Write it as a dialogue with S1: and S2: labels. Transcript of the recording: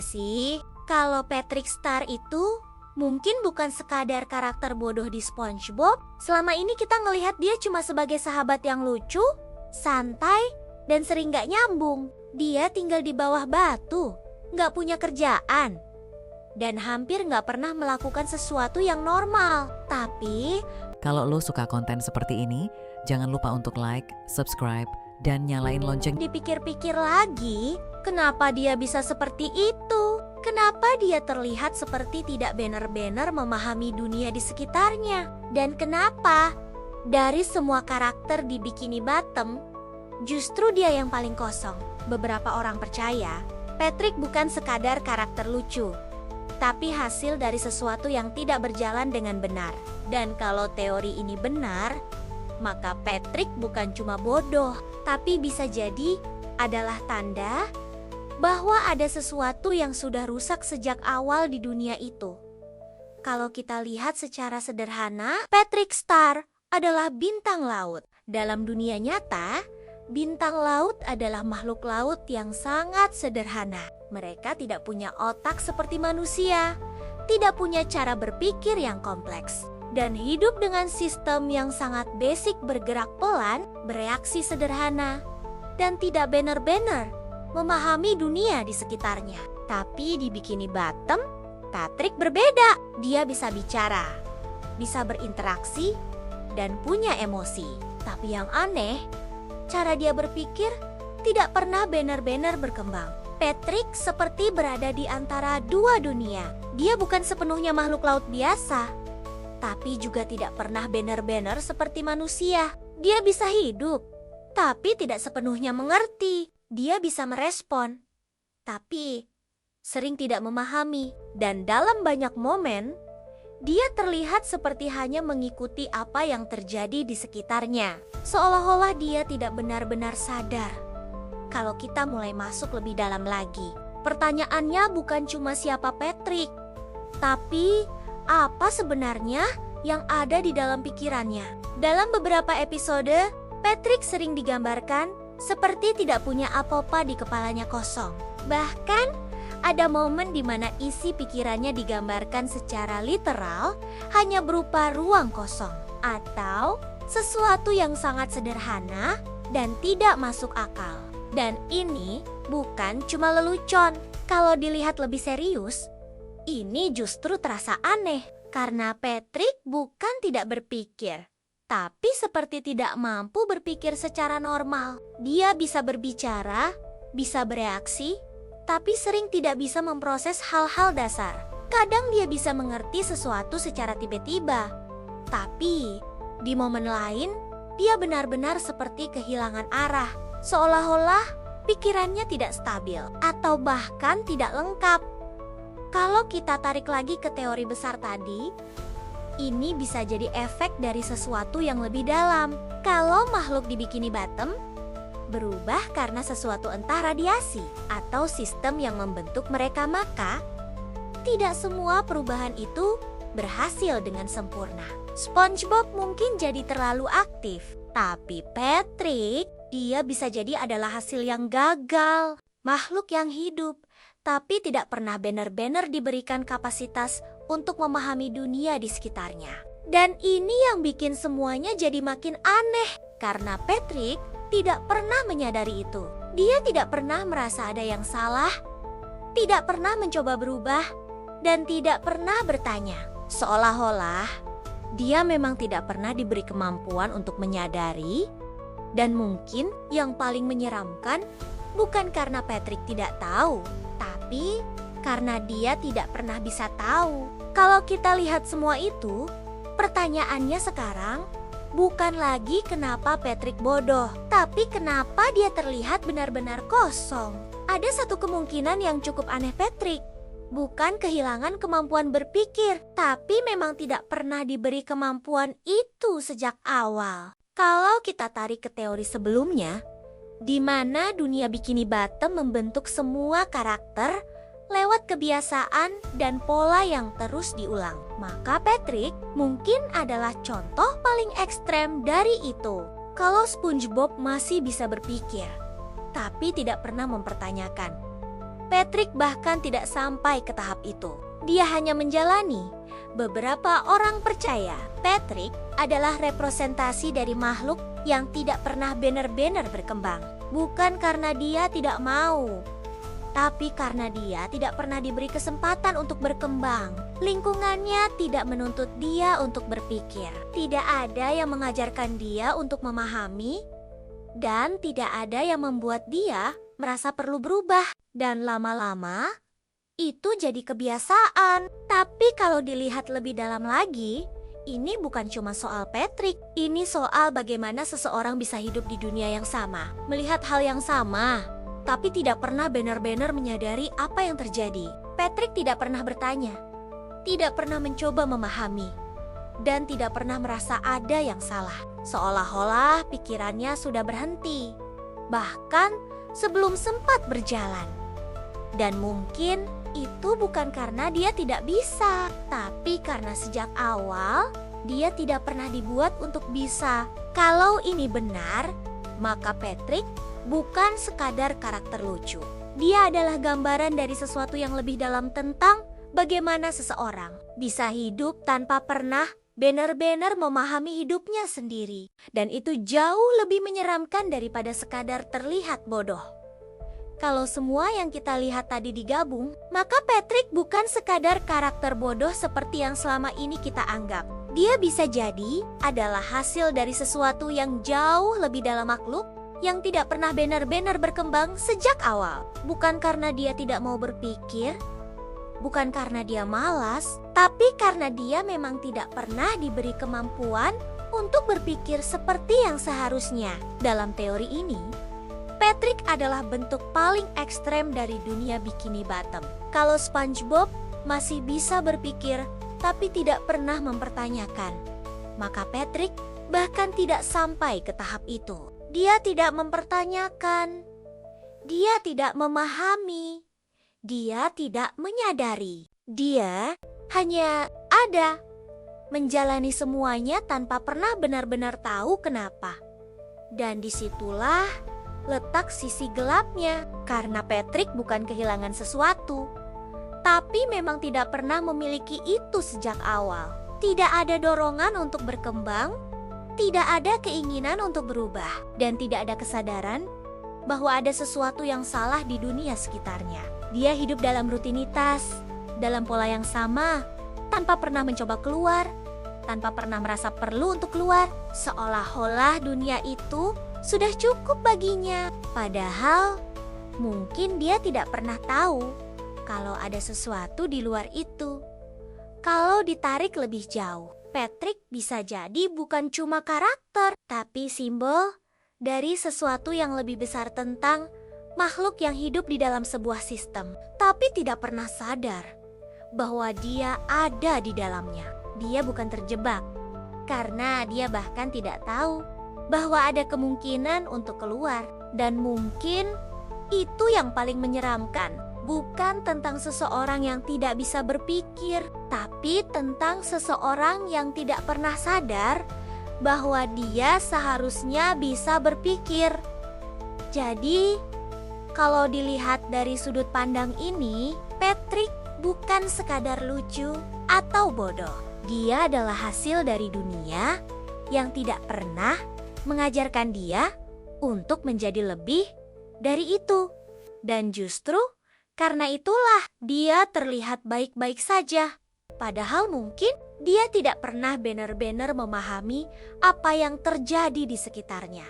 S1: sih, kalau Patrick Star itu mungkin bukan sekadar karakter bodoh di SpongeBob. Selama ini kita ngelihat dia cuma sebagai sahabat yang lucu, santai, dan sering gak nyambung. Dia tinggal di bawah batu, gak punya kerjaan, dan hampir gak pernah melakukan sesuatu yang normal. Tapi
S2: kalau lo suka konten seperti ini, jangan lupa untuk like, subscribe, dan nyalain lonceng.
S1: dipikir-pikir lagi, kenapa dia bisa seperti itu? Kenapa dia terlihat seperti tidak benar-benar memahami dunia di sekitarnya? Dan kenapa dari semua karakter di Bikini Bottom, justru dia yang paling kosong? Beberapa orang percaya Patrick bukan sekadar karakter lucu, tapi hasil dari sesuatu yang tidak berjalan dengan benar. Dan kalau teori ini benar, maka Patrick bukan cuma bodoh, tapi bisa jadi adalah tanda bahwa ada sesuatu yang sudah rusak sejak awal di dunia itu. Kalau kita lihat secara sederhana, Patrick Star adalah bintang laut. Dalam dunia nyata, bintang laut adalah makhluk laut yang sangat sederhana. Mereka tidak punya otak seperti manusia, tidak punya cara berpikir yang kompleks, dan hidup dengan sistem yang sangat basic, bergerak pelan, bereaksi sederhana, dan tidak benar-benar memahami dunia di sekitarnya. Tapi di Bikini Bottom, Patrick berbeda. Dia bisa bicara, bisa berinteraksi, dan punya emosi. Tapi yang aneh, cara dia berpikir tidak pernah benar-benar berkembang. Patrick seperti berada di antara dua dunia. Dia bukan sepenuhnya makhluk laut biasa, tapi juga tidak pernah benar-benar seperti manusia. Dia bisa hidup, tapi tidak sepenuhnya mengerti. Dia bisa merespon, tapi sering tidak memahami. Dan dalam banyak momen, dia terlihat seperti hanya mengikuti apa yang terjadi di sekitarnya. Seolah-olah dia tidak benar-benar sadar. Kalau kita mulai masuk lebih dalam lagi, pertanyaannya bukan cuma siapa Patrick, tapi apa sebenarnya yang ada di dalam pikirannya. Dalam beberapa episode, Patrick sering digambarkan seperti tidak punya apa-apa di kepalanya, kosong. Bahkan ada momen di mana isi pikirannya digambarkan secara literal hanya berupa ruang kosong atau sesuatu yang sangat sederhana dan tidak masuk akal. Dan ini bukan cuma lelucon. Kalau dilihat lebih serius, ini justru terasa aneh karena Patrick bukan tidak berpikir, tapi seperti tidak mampu berpikir secara normal. Dia bisa berbicara, bisa bereaksi, tapi sering tidak bisa memproses hal-hal dasar. Kadang dia bisa mengerti sesuatu secara tiba-tiba, tapi di momen lain dia benar-benar seperti kehilangan arah. Seolah-olah pikirannya tidak stabil atau bahkan tidak lengkap. Kalau kita tarik lagi ke teori besar tadi, ini bisa jadi efek dari sesuatu yang lebih dalam. Kalau makhluk di Bikini Bottom berubah karena sesuatu entah radiasi atau sistem yang membentuk mereka, maka tidak semua perubahan itu berhasil dengan sempurna. SpongeBob mungkin jadi terlalu aktif, tapi Patrick, dia bisa jadi adalah hasil yang gagal. Makhluk yang hidup, tapi tidak pernah benar-benar diberikan kapasitas untuk memahami dunia di sekitarnya. Dan ini yang bikin semuanya jadi makin aneh, karena Patrick tidak pernah menyadari itu. Dia tidak pernah merasa ada yang salah, tidak pernah mencoba berubah, dan tidak pernah bertanya. Seolah-olah dia memang tidak pernah diberi kemampuan untuk menyadari. Dan mungkin yang paling menyeramkan bukan karena Patrick tidak tahu, tapi karena dia tidak pernah bisa tahu. Kalau kita lihat semua itu, pertanyaannya sekarang bukan lagi kenapa Patrick bodoh, tapi kenapa dia terlihat benar-benar kosong. Ada satu kemungkinan yang cukup aneh. Patrick bukan kehilangan kemampuan berpikir, tapi memang tidak pernah diberi kemampuan itu sejak awal. Kalau kita tarik ke teori sebelumnya, di mana dunia Bikini Bottom membentuk semua karakter lewat kebiasaan dan pola yang terus diulang, maka Patrick mungkin adalah contoh paling ekstrem dari itu. Kalau SpongeBob masih bisa berpikir, tapi tidak pernah mempertanyakan, Patrick bahkan tidak sampai ke tahap itu. Dia hanya menjalani. Beberapa orang percaya Patrick adalah representasi dari makhluk yang tidak pernah benar-benar berkembang. Bukan karena dia tidak mau, tapi karena dia tidak pernah diberi kesempatan untuk berkembang. Lingkungannya tidak menuntut dia untuk berpikir. Tidak ada yang mengajarkan dia untuk memahami, dan tidak ada yang membuat dia merasa perlu berubah. Dan lama-lama, itu jadi kebiasaan. Tapi kalau dilihat lebih dalam lagi, ini bukan cuma soal Patrick. Ini soal bagaimana seseorang bisa hidup di dunia yang sama, melihat hal yang sama, tapi tidak pernah benar-benar menyadari apa yang terjadi. Patrick tidak pernah bertanya, tidak pernah mencoba memahami, dan tidak pernah merasa ada yang salah. Seolah-olah pikirannya sudah berhenti, bahkan sebelum sempat berjalan. Dan mungkin itu bukan karena dia tidak bisa, tapi karena sejak awal dia tidak pernah dibuat untuk bisa. Kalau ini benar, maka Patrick bukan sekadar karakter lucu. Dia adalah gambaran dari sesuatu yang lebih dalam tentang bagaimana seseorang bisa hidup tanpa pernah benar-benar memahami hidupnya sendiri. Dan itu jauh lebih menyeramkan daripada sekadar terlihat bodoh. Kalau semua yang kita lihat tadi digabung, maka Patrick bukan sekadar karakter bodoh seperti yang selama ini kita anggap. Dia bisa jadi adalah hasil dari sesuatu yang jauh lebih dalam makhluk yang tidak pernah benar-benar berkembang sejak awal. Bukan karena dia tidak mau berpikir, bukan karena dia malas, tapi karena dia memang tidak pernah diberi kemampuan untuk berpikir seperti yang seharusnya. Dalam teori ini, Patrick adalah bentuk paling ekstrem dari dunia Bikini Bottom. Kalau SpongeBob masih bisa berpikir tapi tidak pernah mempertanyakan, maka Patrick bahkan tidak sampai ke tahap itu. Dia tidak mempertanyakan, dia tidak memahami, dia tidak menyadari. Dia hanya ada, menjalani semuanya tanpa pernah benar-benar tahu kenapa. Dan disitulah letak sisi gelapnya, karena Patrick bukan kehilangan sesuatu, tapi memang tidak pernah memiliki itu sejak awal. Tidak ada dorongan untuk berkembang, tidak ada keinginan untuk berubah, dan tidak ada kesadaran bahwa ada sesuatu yang salah di dunia sekitarnya. Dia hidup dalam rutinitas, dalam pola yang sama, tanpa pernah mencoba keluar, tanpa pernah merasa perlu untuk keluar, seolah-olah dunia itu sudah cukup baginya. Padahal mungkin dia tidak pernah tahu kalau ada sesuatu di luar itu. Kalau ditarik lebih jauh, Patrick bisa jadi bukan cuma karakter, tapi simbol dari sesuatu yang lebih besar tentang makhluk yang hidup di dalam sebuah sistem, tapi tidak pernah sadar bahwa dia ada di dalamnya. Dia bukan terjebak, karena dia bahkan tidak tahu bahwa ada kemungkinan untuk keluar. Dan mungkin itu yang paling menyeramkan. Bukan tentang seseorang yang tidak bisa berpikir, tapi tentang seseorang yang tidak pernah sadar bahwa dia seharusnya bisa berpikir. Jadi, kalau dilihat dari sudut pandang ini, Patrick bukan sekadar lucu atau bodoh. Dia adalah hasil dari dunia yang tidak pernah mengajarkan dia untuk menjadi lebih dari itu. Dan justru karena itulah dia terlihat baik-baik saja. Padahal mungkin dia tidak pernah benar-benar memahami apa yang terjadi di sekitarnya.